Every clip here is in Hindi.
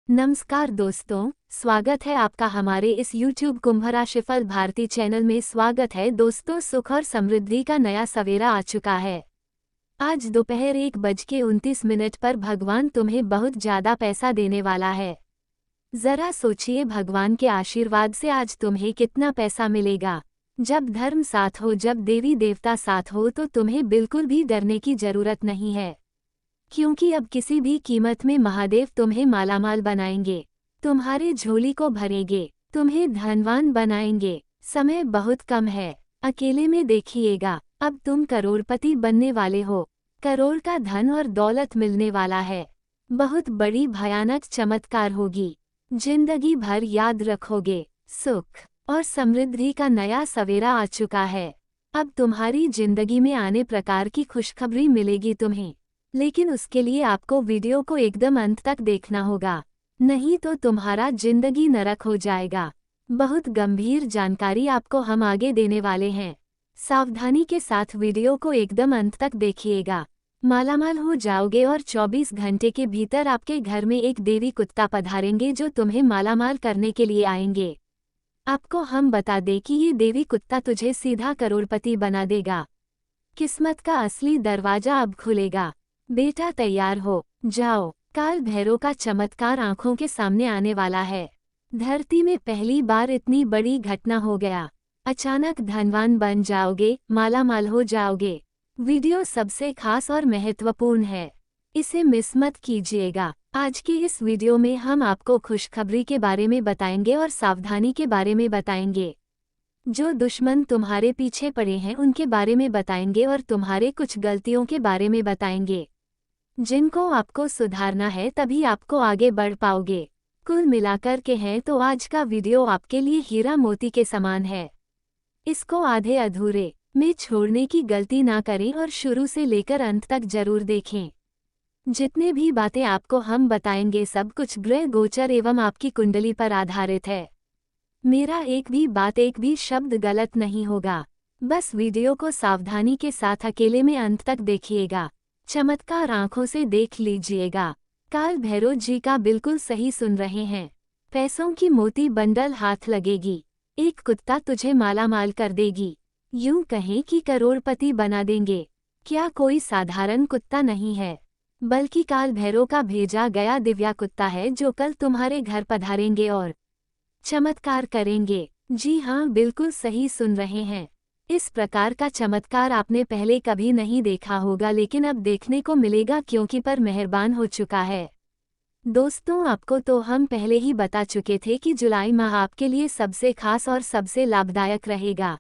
नमस्कार दोस्तों, स्वागत है आपका हमारे इस YouTube कुंभ राशिफल भारती चैनल में। स्वागत है दोस्तों, सुख और समृद्धि का नया सवेरा आ चुका है। आज दोपहर 1:29 पर भगवान तुम्हें बहुत ज्यादा पैसा देने वाला है। जरा सोचिए, भगवान के आशीर्वाद से आज तुम्हें कितना पैसा मिलेगा। जब धर्म साथ हो, जब देवी देवता साथ हो, तो तुम्हें बिल्कुल भी डरने की जरूरत नहीं है, क्योंकि अब किसी भी कीमत में महादेव तुम्हें मालामाल बनाएंगे, तुम्हारे झोली को भरेंगे, तुम्हें धनवान बनाएंगे। समय बहुत कम है, अकेले में देखिएगा, अब तुम करोड़पति बनने वाले हो। करोड़ का धन और दौलत मिलने वाला है। बहुत बड़ी भयानक चमत्कार होगी, जिंदगी भर याद रखोगे। सुख और समृद्धि का नया सवेरा आ चुका है। अब तुम्हारी जिंदगी में आने प्रकार की खुशखबरी मिलेगी तुम्हें, लेकिन उसके लिए आपको वीडियो को एकदम अंत तक देखना होगा, नहीं तो तुम्हारा जिंदगी नरक हो जाएगा। बहुत गंभीर जानकारी आपको हम आगे देने वाले हैं, सावधानी के साथ वीडियो को एकदम अंत तक देखिएगा। मालामाल हो जाओगे और 24 घंटे के भीतर आपके घर में एक देवी कुत्ता पधारेंगे जो तुम्हें मालामाल करने के लिए आएंगे। आपको हम बता दें कि ये देवी कुत्ता तुझे सीधा करोड़पति बना देगा। किस्मत का असली दरवाजा अब खुलेगा। बेटा तैयार हो जाओ, काल भैरव का चमत्कार आंखों के सामने आने वाला है। धरती में पहली बार इतनी बड़ी घटना हो गया। अचानक धनवान बन जाओगे, मालामाल हो जाओगे। वीडियो सबसे खास और महत्वपूर्ण है, इसे मिस मत कीजिएगा। आज की इस वीडियो में हम आपको खुशखबरी के बारे में बताएंगे और सावधानी के बारे में बताएंगे। जो दुश्मन तुम्हारे पीछे पड़े हैं उनके बारे में बताएंगे और तुम्हारे कुछ गलतियों के बारे में बताएंगे, जिनको आपको सुधारना है, तभी आपको आगे बढ़ पाओगे। कुल मिलाकर के हैं तो आज का वीडियो आपके लिए हीरा मोती के समान है। इसको आधे अधूरे में छोड़ने की गलती ना करें और शुरू से लेकर अंत तक जरूर देखें। जितने भी बातें आपको हम बताएंगे सब कुछ ग्रह गोचर एवं आपकी कुंडली पर आधारित है। मेरा एक भी बात, एक भी शब्द गलत नहीं होगा। बस वीडियो को सावधानी के साथ अकेले में अंत तक देखिएगा, चमत्कार आंखों से देख लीजिएगा। काल भैरव जी का बिल्कुल सही सुन रहे हैं। पैसों की मोती बंडल हाथ लगेगी, एक कुत्ता तुझे मालामाल कर देगी, यूं कहें कि करोड़पति बना देंगे। क्या कोई साधारण कुत्ता नहीं है, बल्कि काल भैरव का भेजा गया दिव्या कुत्ता है जो कल तुम्हारे घर पधारेंगे और चमत्कार करेंगे। जी हाँ, बिल्कुल सही सुन रहे हैं। इस प्रकार का चमत्कार आपने पहले कभी नहीं देखा होगा, लेकिन अब देखने को मिलेगा क्योंकि पर मेहरबान हो चुका है। दोस्तों, आपको तो हम पहले ही बता चुके थे कि जुलाई माह आपके लिए सबसे खास और सबसे लाभदायक रहेगा।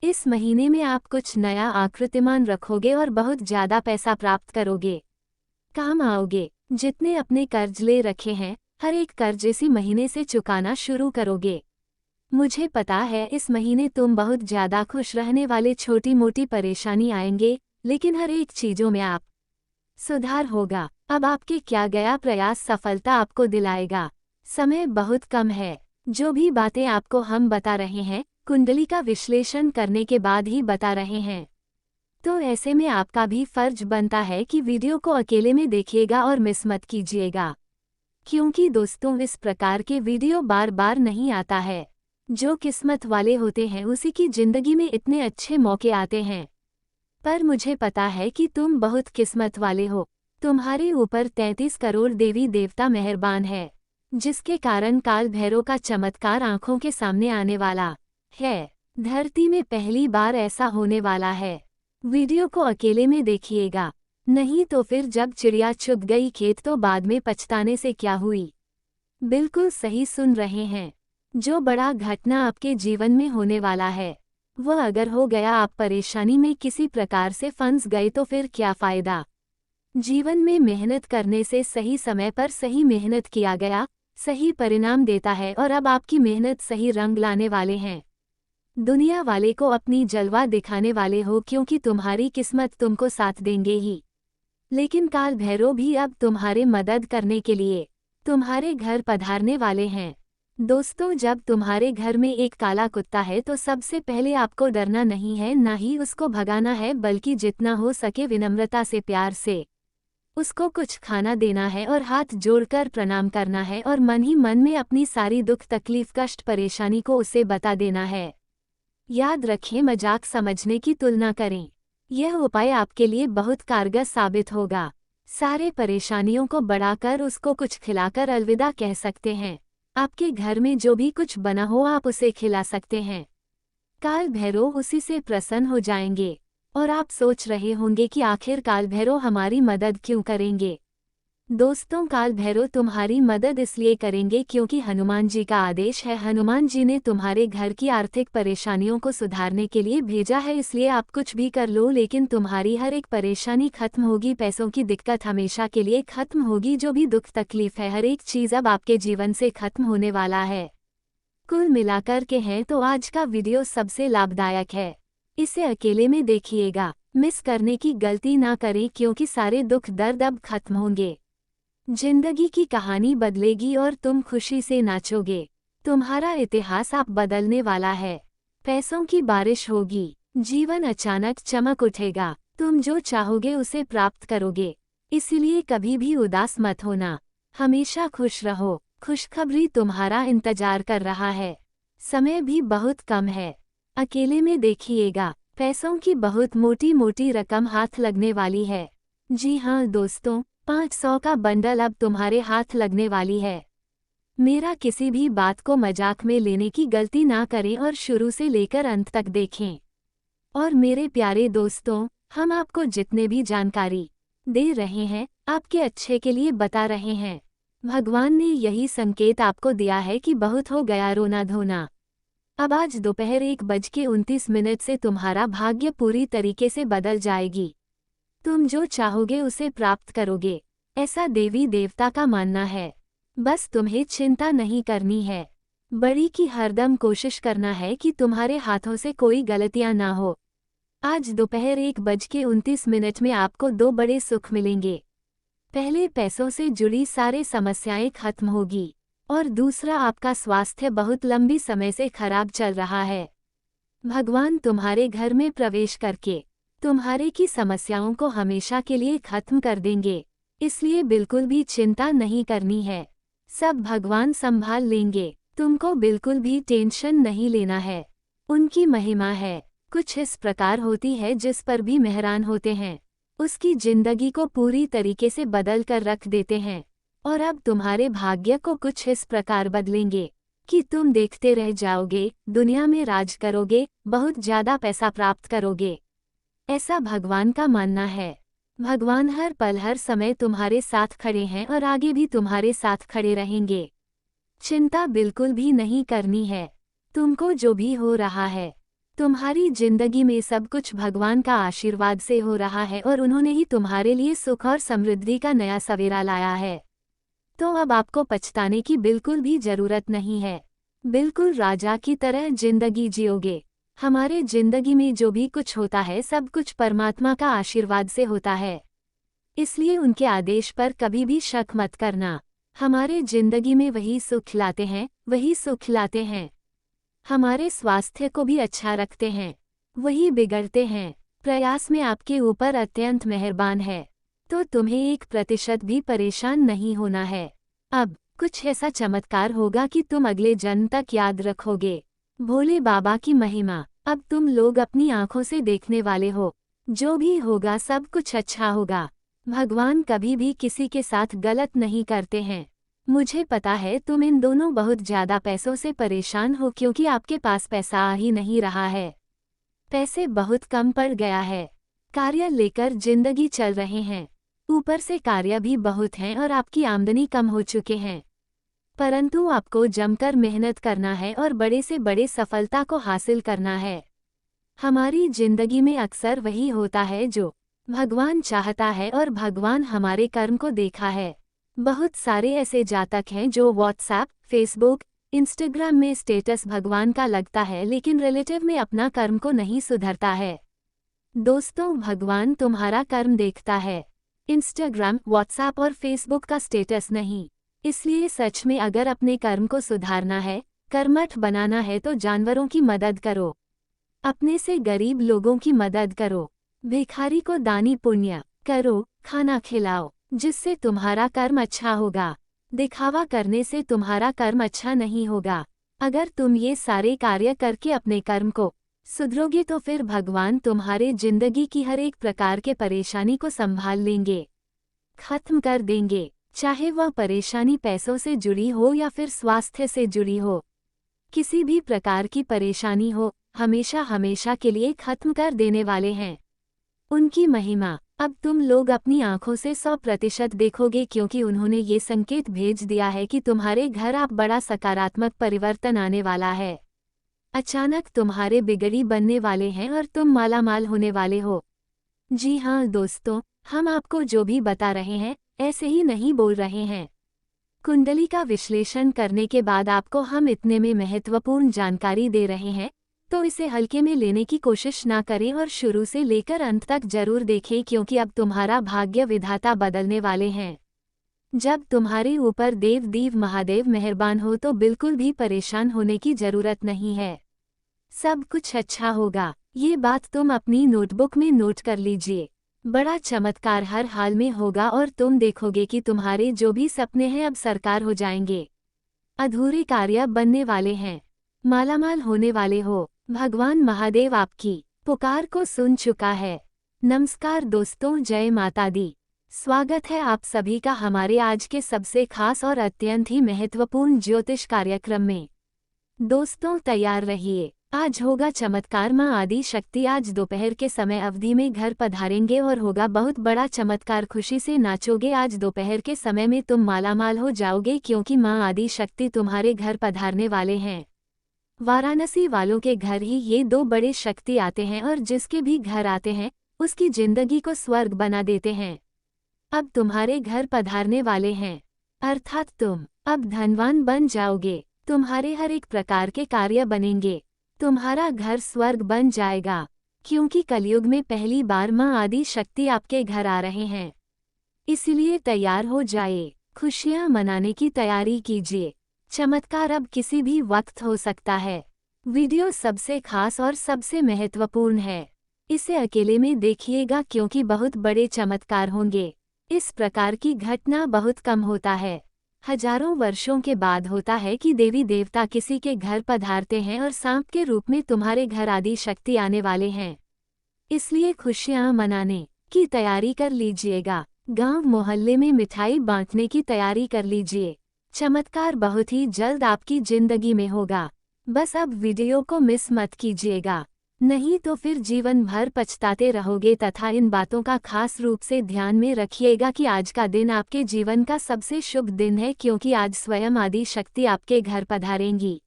इस महीने में आप कुछ नया आकृतिमान रखोगे और बहुत ज्यादा पैसा प्राप्त करोगे, काम आओगे। जितने अपने कर्ज ले रखे हैं, हर एक कर्ज इसी महीने से चुकाना शुरू करोगे। मुझे पता है इस महीने तुम बहुत ज्यादा खुश रहने वाले। छोटी मोटी परेशानी आएंगे, लेकिन हर एक चीजों में आप सुधार होगा। अब आपके क्या गया प्रयास सफलता आपको दिलाएगा। समय बहुत कम है। जो भी बातें आपको हम बता रहे हैं, कुंडली का विश्लेषण करने के बाद ही बता रहे हैं, तो ऐसे में आपका भी फर्ज बनता है कि वीडियो को अकेले में देखिएगा और मिस मत कीजिएगा, क्योंकि दोस्तों इस प्रकार के वीडियो बार बार नहीं आता है। जो किस्मत वाले होते हैं उसी की जिंदगी में इतने अच्छे मौके आते हैं। पर मुझे पता है कि तुम बहुत किस्मत वाले हो। तुम्हारे ऊपर 33 करोड़ देवी देवता मेहरबान है, जिसके कारण काल भैरव का चमत्कार आंखों के सामने आने वाला है। धरती में पहली बार ऐसा होने वाला है। वीडियो को अकेले में देखिएगा, नहीं तो फिर जब चिड़िया चुग गई खेत तो बाद में पछताने से क्या हुई। बिल्कुल सही सुन रहे हैं। जो बड़ा घटना आपके जीवन में होने वाला है, वह अगर हो गया, आप परेशानी में किसी प्रकार से फंस गए, तो फिर क्या फायदा। जीवन में मेहनत करने से सही समय पर सही मेहनत किया गया, सही परिणाम देता है और अब आपकी मेहनत सही रंग लाने वाले हैं। दुनिया वाले को अपनी जलवा दिखाने वाले हो, क्योंकि तुम्हारी किस्मत तुमको साथ देंगे ही। लेकिन काल भैरव भी अब तुम्हारे मदद करने के लिए तुम्हारे घर पधारने वाले हैं। दोस्तों, जब तुम्हारे घर में एक काला कुत्ता है तो सबसे पहले आपको डरना नहीं है, ना ही उसको भगाना है, बल्कि जितना हो सके विनम्रता से, प्यार से उसको कुछ खाना देना है और हाथ जोड़कर प्रणाम करना है और मन ही मन में अपनी सारी दुख तकलीफ कष्ट परेशानी को उसे बता देना है। याद रखें, मजाक समझने की तुलना करें। यह उपाय आपके लिए बहुत कारगर साबित होगा। सारे परेशानियों को बढ़ाकर उसको कुछ खिलाकर अलविदा कह सकते हैं। आपके घर में जो भी कुछ बना हो आप उसे खिला सकते हैं। काल भैरव उसी से प्रसन्न हो जाएंगे। और आप सोच रहे होंगे कि आखिर काल भैरव हमारी मदद क्यों करेंगे। दोस्तों, काल भैरव तुम्हारी मदद इसलिए करेंगे क्योंकि हनुमान जी का आदेश है। हनुमान जी ने तुम्हारे घर की आर्थिक परेशानियों को सुधारने के लिए भेजा है, इसलिए आप कुछ भी कर लो लेकिन तुम्हारी हर एक परेशानी खत्म होगी। पैसों की दिक्कत हमेशा के लिए खत्म होगी। जो भी दुख तकलीफ है, हर एक चीज अब आपके जीवन से खत्म होने वाला है। कुल मिलाकर के हैं तो आज का वीडियो सबसे लाभदायक है। इसे अकेले में देखिएगा, मिस करने की गलती ना करें क्योंकि सारे दुख दर्द अब खत्म होंगे। जिंदगी की कहानी बदलेगी और तुम खुशी से नाचोगे। तुम्हारा इतिहास आप बदलने वाला है। पैसों की बारिश होगी, जीवन अचानक चमक उठेगा। तुम जो चाहोगे उसे प्राप्त करोगे। इसलिए कभी भी उदास मत होना, हमेशा खुश रहो। खुशखबरी तुम्हारा इंतजार कर रहा है। समय भी बहुत कम है। अकेले में देखिएगा, पैसों की बहुत मोटी मोटी रकम हाथ लगने वाली है। जी हाँ दोस्तों, 500 का बंडल अब तुम्हारे हाथ लगने वाली है। मेरा किसी भी बात को मजाक में लेने की गलती ना करें और शुरू से लेकर अंत तक देखें। और मेरे प्यारे दोस्तों, हम आपको जितने भी जानकारी दे रहे हैं आपके अच्छे के लिए बता रहे हैं। भगवान ने यही संकेत आपको दिया है कि बहुत हो गया रोना धोना। अब आज दोपहर 1:29 से तुम्हारा भाग्य पूरी तरीके से बदल जाएगी। तुम जो चाहोगे उसे प्राप्त करोगे, ऐसा देवी देवता का मानना है। बस तुम्हें चिंता नहीं करनी है, बड़ी की हरदम कोशिश करना है कि तुम्हारे हाथों से कोई गलतियां ना हो। आज दोपहर 1:29 में आपको 2 बड़े सुख मिलेंगे। पहले, पैसों से जुड़ी सारी समस्याएं खत्म होगी और दूसरा, आपका स्वास्थ्य बहुत लंबी समय से खराब चल रहा है। भगवान तुम्हारे घर में प्रवेश करके तुम्हारे की समस्याओं को हमेशा के लिए खत्म कर देंगे। इसलिए बिल्कुल भी चिंता नहीं करनी है, सब भगवान संभाल लेंगे। तुमको बिल्कुल भी टेंशन नहीं लेना है। उनकी महिमा है, कुछ इस प्रकार होती है जिस पर भी मेहरान होते हैं उसकी जिंदगी को पूरी तरीके से बदल कर रख देते हैं। और अब तुम्हारे भाग्य को कुछ इस प्रकार बदलेंगे कि तुम देखते रह जाओगे, दुनिया में राज करोगे, बहुत ज्यादा पैसा प्राप्त करोगे। ऐसा भगवान का मानना है। भगवान हर पल हर समय तुम्हारे साथ खड़े हैं और आगे भी तुम्हारे साथ खड़े रहेंगे। चिंता बिल्कुल भी नहीं करनी है। तुमको जो भी हो रहा है, तुम्हारी जिंदगी में सब कुछ भगवान का आशीर्वाद से हो रहा है और उन्होंने ही तुम्हारे लिए सुख और समृद्धि का नया सवेरा लाया है। तो अब आपको पछताने की बिल्कुल भी जरूरत नहीं है। बिल्कुल राजा की तरह जिंदगी जियोगे। हमारे जिंदगी में जो भी कुछ होता है सब कुछ परमात्मा का आशीर्वाद से होता है, इसलिए उनके आदेश पर कभी भी शक मत करना। हमारे जिंदगी में वही सुख लाते हैं, वही सुख लाते हैं। हमारे स्वास्थ्य को भी अच्छा रखते हैं, वही बिगड़ते हैं। प्रयास में आपके ऊपर अत्यंत मेहरबान है, तो तुम्हें 1% भी परेशान नहीं होना है। अब कुछ ऐसा चमत्कार होगा कि तुम अगले जन्म तक याद रखोगे। भोले बाबा की महिमा अब तुम लोग अपनी आंखों से देखने वाले हो। जो भी होगा सब कुछ अच्छा होगा। भगवान कभी भी किसी के साथ गलत नहीं करते हैं। मुझे पता है तुम इन दोनों बहुत ज्यादा पैसों से परेशान हो क्योंकि आपके पास पैसा आ ही नहीं रहा है। पैसे बहुत कम पड़ गया है। कार्य लेकर जिंदगी चल रहे हैं, ऊपर से कार्य भी बहुत हैं और आपकी आमदनी कम हो चुके हैं। परंतु आपको जमकर मेहनत करना है और बड़े से बड़े सफलता को हासिल करना है। हमारी जिंदगी में अक्सर वही होता है जो भगवान चाहता है और भगवान हमारे कर्म को देखा है। बहुत सारे ऐसे जातक हैं जो व्हाट्सएप, फेसबुक, इंस्टाग्राम में स्टेटस भगवान का लगता है लेकिन रिलेटिव में अपना कर्म को नहीं सुधरता है। दोस्तों, भगवान तुम्हारा कर्म देखता है, इंस्टाग्राम, व्हाट्सएप और फेसबुक का स्टेटस नहीं। इसलिए सच में अगर अपने कर्म को सुधारना है, कर्मठ बनाना है तो जानवरों की मदद करो, अपने से गरीब लोगों की मदद करो, भिखारी को दानी पुण्य करो, खाना खिलाओ, जिससे तुम्हारा कर्म अच्छा होगा। दिखावा करने से तुम्हारा कर्म अच्छा नहीं होगा। अगर तुम ये सारे कार्य करके अपने कर्म को सुधरोगे तो फिर भगवान तुम्हारे जिंदगी की हर एक प्रकार के परेशानी को संभाल लेंगे, खत्म कर देंगे। चाहे वह परेशानी पैसों से जुड़ी हो या फिर स्वास्थ्य से जुड़ी हो, किसी भी प्रकार की परेशानी हो, हमेशा हमेशा के लिए खत्म कर देने वाले हैं। उनकी महिमा अब तुम लोग अपनी आंखों से 100% देखोगे, क्योंकि उन्होंने ये संकेत भेज दिया है कि तुम्हारे घर अब बड़ा सकारात्मक परिवर्तन आने वाला है। अचानक तुम्हारे बिगड़ी बनने वाले हैं और तुम मालामाल होने वाले हो। जी हाँ दोस्तों, हम आपको जो भी बता रहे हैं ऐसे ही नहीं बोल रहे हैं। कुंडली का विश्लेषण करने के बाद आपको हम इतने में महत्वपूर्ण जानकारी दे रहे हैं, तो इसे हल्के में लेने की कोशिश ना करें और शुरू से लेकर अंत तक जरूर देखें, क्योंकि अब तुम्हारा भाग्य विधाता बदलने वाले हैं। जब तुम्हारे ऊपर देव महादेव मेहरबान हो तो बिल्कुल भी परेशान होने की जरूरत नहीं है। सब कुछ अच्छा होगा, ये बात तुम अपनी नोटबुक में नोट कर लीजिए। बड़ा चमत्कार हर हाल में होगा और तुम देखोगे कि तुम्हारे जो भी सपने हैं अब साकार हो जाएंगे। अधूरे कार्य बनने वाले हैं, मालामाल होने वाले हो। भगवान महादेव आपकी पुकार को सुन चुका है। नमस्कार दोस्तों, जय माता दी। स्वागत है आप सभी का हमारे आज के सबसे खास और अत्यंत ही महत्वपूर्ण ज्योतिष कार्यक्रम में। दोस्तों तैयार रहिए, आज होगा चमत्कार। मां आदि शक्ति आज दोपहर के समय अवधि में घर पधारेंगे और होगा बहुत बड़ा चमत्कार। खुशी से नाचोगे, आज दोपहर के समय में तुम मालामाल हो जाओगे, क्योंकि मां आदि शक्ति तुम्हारे घर पधारने वाले हैं। वाराणसी वालों के घर ही ये दो बड़े शक्ति आते हैं और जिसके भी घर आते हैं उसकी जिंदगी को स्वर्ग बना देते हैं। अब तुम्हारे घर पधारने वाले हैं, अर्थात तुम अब धनवान बन जाओगे। तुम्हारे हर एक प्रकार के कार्य बनेंगे, तुम्हारा घर स्वर्ग बन जाएगा, क्योंकि कलयुग में पहली बार मां आदि शक्ति आपके घर आ रहे हैं। इसलिए तैयार हो जाए, खुशियां मनाने की तैयारी कीजिए। चमत्कार अब किसी भी वक्त हो सकता है। वीडियो सबसे खास और सबसे महत्वपूर्ण है, इसे अकेले में देखिएगा, क्योंकि बहुत बड़े चमत्कार होंगे। इस प्रकार की घटना बहुत कम होता है, हजारों वर्षों के बाद होता है कि देवी देवता किसी के घर पधारते हैं और सांप के रूप में तुम्हारे घर आदि शक्ति आने वाले हैं। इसलिए खुशियां मनाने की तैयारी कर लीजिएगा। गांव मोहल्ले में मिठाई बांटने की तैयारी कर लीजिए। चमत्कार बहुत ही जल्द आपकी जिंदगी में होगा। बस अब वीडियो को मिस मत कीजिएगा, नहीं तो फिर जीवन भर पछताते रहोगे। तथा इन बातों का खास रूप से ध्यान में रखिएगा कि आज का दिन आपके जीवन का सबसे शुभ दिन है, क्योंकि आज स्वयं आदि शक्ति आपके घर पधारेंगी।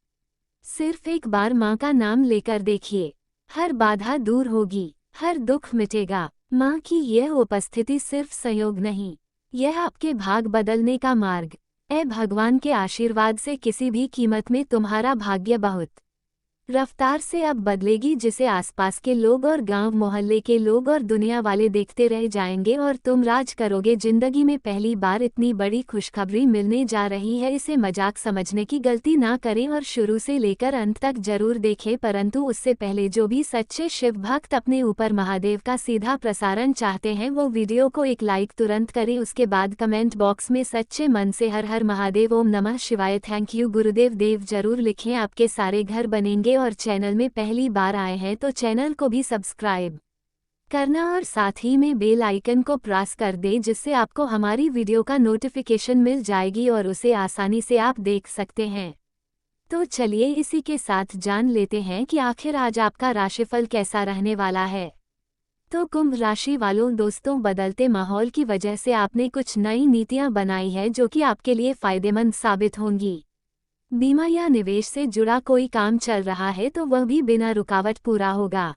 सिर्फ एक बार माँ का नाम लेकर देखिए, हर बाधा दूर होगी, हर दुख मिटेगा। माँ की यह उपस्थिति सिर्फ संयोग नहीं, यह आपके भाग बदलने का मार्ग। भगवान के आशीर्वाद से किसी भी कीमत में तुम्हारा भाग्य बहुत रफ्तार से अब बदलेगी, जिसे आसपास के लोग और गांव मोहल्ले के लोग और दुनिया वाले देखते रह जाएंगे और तुम राज करोगे। जिंदगी में पहली बार इतनी बड़ी खुशखबरी मिलने जा रही है, इसे मजाक समझने की गलती ना करें और शुरू से लेकर अंत तक जरूर देखें। परंतु उससे पहले जो भी सच्चे शिव भक्त अपने ऊपर महादेव का सीधा प्रसारण चाहते हैं वो वीडियो को एक लाइक तुरंत करें। उसके बाद कमेंट बॉक्स में सच्चे मन से हर हर महादेव, ओम नमः शिवाय, थैंक यू गुरुदेव देव जरूर लिखें। आपके सारे घर बनेंगे। और चैनल में पहली बार आए हैं तो चैनल को भी सब्सक्राइब करना और साथ ही में बेल आइकन को प्रेस कर दें, जिससे आपको हमारी वीडियो का नोटिफिकेशन मिल जाएगी और उसे आसानी से आप देख सकते हैं। तो चलिए इसी के साथ जान लेते हैं कि आखिर आज आपका राशिफल कैसा रहने वाला है। तो कुंभ राशि वालों दोस्तों, बदलते माहौल की वजह से आपने कुछ नई नीतियां बनाई है जो कि आपके लिए फायदेमंद साबित होंगी। बीमा या निवेश से जुड़ा कोई काम चल रहा है तो वह भी बिना रुकावट पूरा होगा।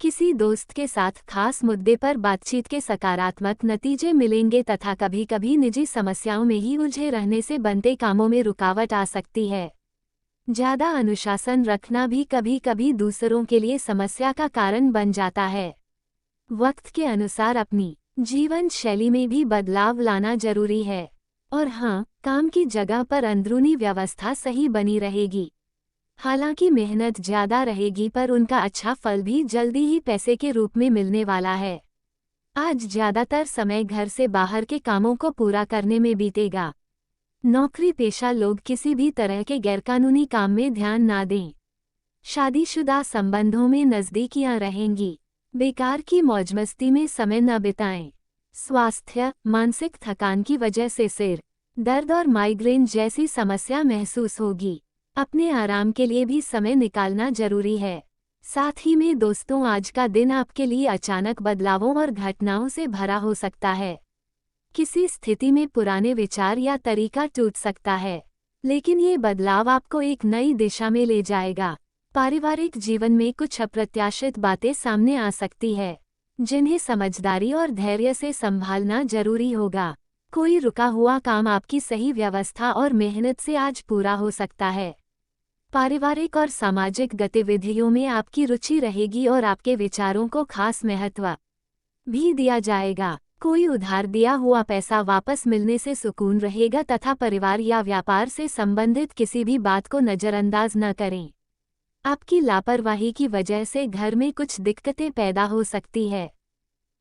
किसी दोस्त के साथ खास मुद्दे पर बातचीत के सकारात्मक नतीजे मिलेंगे तथा कभी कभी निजी समस्याओं में ही उलझे रहने से बनते कामों में रुकावट आ सकती है। ज्यादा अनुशासन रखना भी कभी कभी दूसरों के लिए समस्या का कारण बन जाता है। वक्त के अनुसार अपनी जीवन शैली में भी बदलाव लाना जरूरी है। और हाँ, काम की जगह पर अंदरूनी व्यवस्था सही बनी रहेगी। हालांकि मेहनत ज्यादा रहेगी पर उनका अच्छा फल भी जल्दी ही पैसे के रूप में मिलने वाला है। आज ज्यादातर समय घर से बाहर के कामों को पूरा करने में बीतेगा। नौकरी पेशा लोग किसी भी तरह के गैरकानूनी काम में ध्यान ना दें। शादीशुदा संबंधों में नजदीकियां रहेंगी। बेकार की मौजमस्ती में समय न बिताएं। स्वास्थ्य, मानसिक थकान की वजह से सिर दर्द और माइग्रेन जैसी समस्या महसूस होगी। अपने आराम के लिए भी समय निकालना जरूरी है। साथ ही में दोस्तों, आज का दिन आपके लिए अचानक बदलावों और घटनाओं से भरा हो सकता है। किसी स्थिति में पुराने विचार या तरीका टूट सकता है, लेकिन ये बदलाव आपको एक नई दिशा में ले जाएगा। पारिवारिक जीवन में कुछ अप्रत्याशित बातें सामने आ सकती है, जिन्हें समझदारी और धैर्य से संभालना जरूरी होगा। कोई रुका हुआ काम आपकी सही व्यवस्था और मेहनत से आज पूरा हो सकता है। पारिवारिक और सामाजिक गतिविधियों में आपकी रुचि रहेगी और आपके विचारों को खास महत्व भी दिया जाएगा। कोई उधार दिया हुआ पैसा वापस मिलने से सुकून रहेगा तथा परिवार या व्यापार से संबंधित किसी भी बात को नज़रअंदाज न करें। आपकी लापरवाही की वजह से घर में कुछ दिक्कतें पैदा हो सकती है।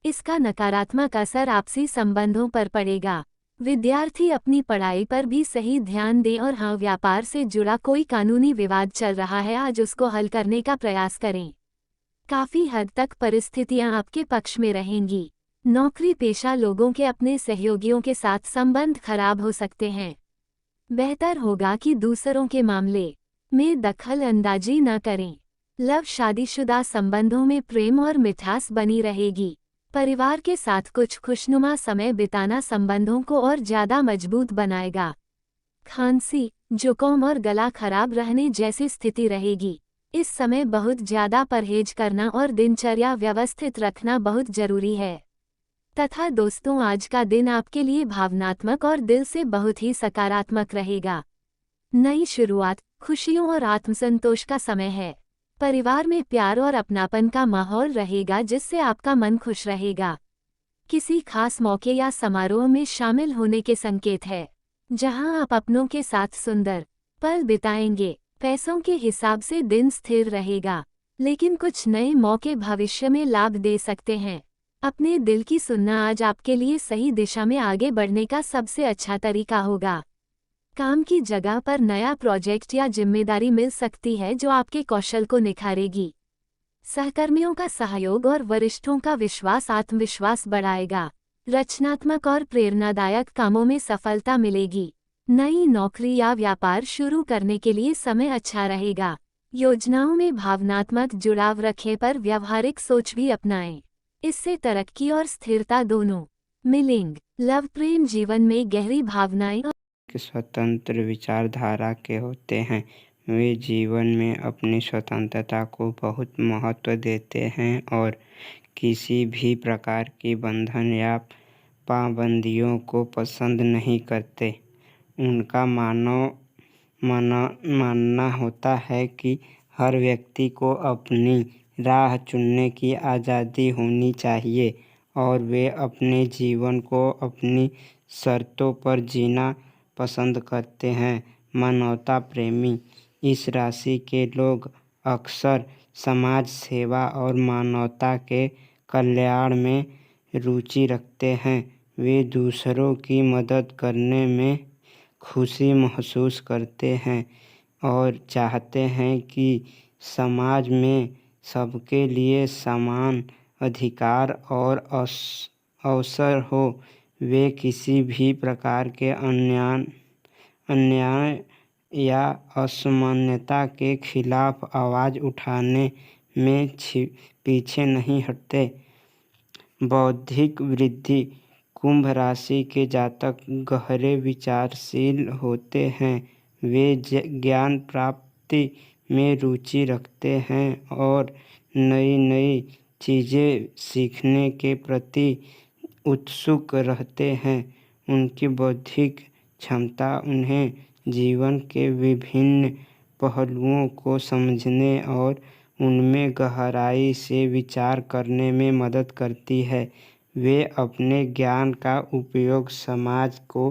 इसका नकारात्मक असर आपसी संबंधों पर पड़ेगा। विद्यार्थी अपनी पढ़ाई पर भी सही ध्यान दें और हाँ, व्यापार से जुड़ा कोई कानूनी विवाद चल रहा है, आज उसको हल करने का प्रयास करें। काफी हद तक परिस्थितियां आपके पक्ष में रहेंगी। नौकरी पेशा लोगों के अपने सहयोगियों के साथ संबंध खराब हो सकते हैं। बेहतर होगा कि दूसरों के मामले में दखल अंदाजी न करें। लव शादीशुदा संबंधों में प्रेम और मिठास बनी रहेगी। परिवार के साथ कुछ खुशनुमा समय बिताना संबंधों को और ज्यादा मजबूत बनाएगा। खांसी, जुकाम और गला खराब रहने जैसी स्थिति रहेगी। इस समय बहुत ज्यादा परहेज करना और दिनचर्या व्यवस्थित रखना बहुत जरूरी है। तथा दोस्तों, आज का दिन आपके लिए भावनात्मक और दिल से बहुत ही सकारात्मक रहेगा। नई शुरुआत, खुशियों और आत्मसंतोष का समय है। परिवार में प्यार और अपनापन का माहौल रहेगा, जिससे आपका मन खुश रहेगा। किसी खास मौके या समारोह में शामिल होने के संकेत है, जहां आप अपनों के साथ सुंदर पल बिताएंगे। पैसों के हिसाब से दिन स्थिर रहेगा, लेकिन कुछ नए मौके भविष्य में लाभ दे सकते हैं। अपने दिल की सुनना आज आपके लिए सही दिशा में आगे बढ़ने का सबसे अच्छा तरीका होगा। काम की जगह पर नया प्रोजेक्ट या जिम्मेदारी मिल सकती है, जो आपके कौशल को निखारेगी। सहकर्मियों का सहयोग और वरिष्ठों का विश्वास आत्मविश्वास बढ़ाएगा। रचनात्मक और प्रेरणादायक कामों में सफलता मिलेगी। नई नौकरी या व्यापार शुरू करने के लिए समय अच्छा रहेगा। योजनाओं में भावनात्मक जुड़ाव रखें, पर व्यवहारिक सोच भी अपनाएं। इससे तरक्की और स्थिरता दोनों मिलेंगे। लव प्रेम जीवन में गहरी भावनाएं स्वतंत्र विचारधारा के होते हैं। वे जीवन में अपनी स्वतंत्रता को बहुत महत्व देते हैं और किसी भी प्रकार की बंधन या पाबंदियों को पसंद नहीं करते। उनका मानना होता है कि हर व्यक्ति को अपनी राह चुनने की आज़ादी होनी चाहिए और वे अपने जीवन को अपनी शर्तों पर जीना पसंद करते हैं। मानवता प्रेमी इस राशि के लोग अक्सर समाज सेवा और मानवता के कल्याण में रुचि रखते हैं। वे दूसरों की मदद करने में खुशी महसूस करते हैं और चाहते हैं कि समाज में सबके लिए समान अधिकार और अवसर हो। वे किसी भी प्रकार के अन्याय या असमानता के खिलाफ आवाज़ उठाने में पीछे नहीं हटते। बौद्धिक वृद्धि कुंभ राशि के जातक गहरे विचारशील होते हैं। वे ज्ञान प्राप्ति में रुचि रखते हैं और नई नई चीज़ें सीखने के प्रति उत्सुक रहते हैं। उनकी बौद्धिक क्षमता उन्हें जीवन के विभिन्न पहलुओं को समझने और उनमें गहराई से विचार करने में मदद करती है। वे अपने ज्ञान का उपयोग समाज को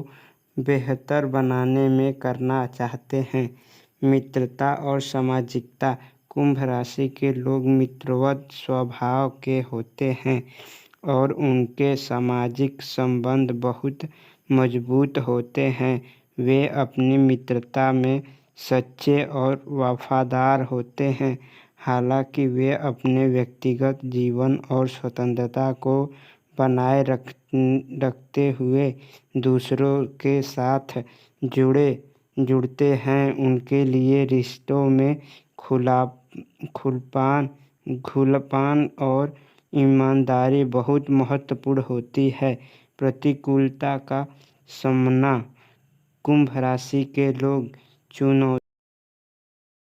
बेहतर बनाने में करना चाहते हैं। मित्रता और सामाजिकता कुंभ राशि के लोग मित्रवत स्वभाव के होते हैं और उनके सामाजिक संबंध बहुत मजबूत होते हैं। वे अपनी मित्रता में सच्चे और वफादार होते हैं। हालांकि वे अपने व्यक्तिगत जीवन और स्वतंत्रता को बनाए रखते हुए दूसरों के साथ जुड़ते हैं। उनके लिए रिश्तों में खुलापन और ईमानदारी बहुत महत्वपूर्ण होती है। प्रतिकूलता का सामना कुंभ राशि के लोग चुनौती